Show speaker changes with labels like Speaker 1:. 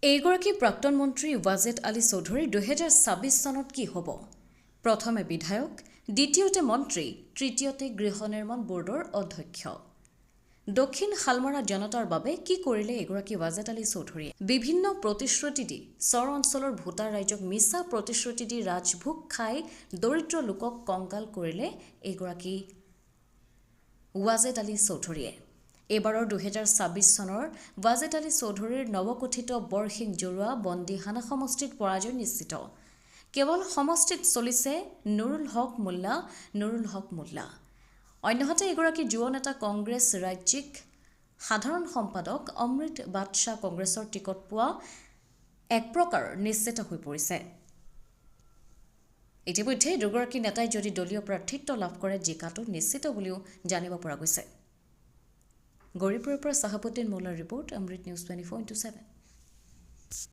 Speaker 1: এইগৰাকী প্ৰাক্তন মন্ত্ৰী ৱাজেদ আলী চৌধুৰী 2026 চনত কি হ'ব? প্ৰথমে বিধায়ক, দ্বিতীয়তে মন্ত্ৰী, তৃতীয়তে গৃহ নিৰ্মাণ বৰ্ডৰ অধ্যক্ষ। দক্ষিণ শালমৰা জনতাৰ বাবে কি কৰিলে এগৰাকী ৱাজেদ আলী চৌধুৰীয়ে? বিভিন্ন প্ৰতিশ্ৰুতি দি চৰ অঞ্চলৰ ভোটাৰ ৰাইজক মিছা প্ৰতিশ্ৰুতি দি ৰাজভোগ খাই দৰিদ্ৰ লোকক কংগাল কৰিলে এইগৰাকী ৱাজেদ আলী চৌধুৰীয়ে। এইবাৰৰ 2026 চনৰ ৱাজেদ আলী চৌধুৰীৰ নৱগঠিত বৰশিং জৰুৱা বন্দীহানা সমষ্টিত পৰাজয় নিশ্চিত। কেৱল সমষ্টিত চলিছে নুৰুল হক মোল্লা। অন্যহাতে এগৰাকী যুৱ নেতা কংগ্ৰেছ ৰাজ্যিক সাধাৰণ সম্পাদক অমৃত বাদশ্বাহ কংগ্ৰেছৰ টিকট পোৱা এক প্ৰকাৰ নিশ্চিত হৈ পৰিছে। ইতিমধ্যে দুগৰাকী নেতাই যদি দলীয় প্ৰাৰ্থিত্ব লাভ কৰে জিকাটো নিশ্চিত বুলিও জানিব পৰা গৈছে। গৌৰীপুৰৰ পৰা চাহাবুদ্দিন মোল্লাৰ ৰিপৰ্ট, অমৃত নিউজ 24/7।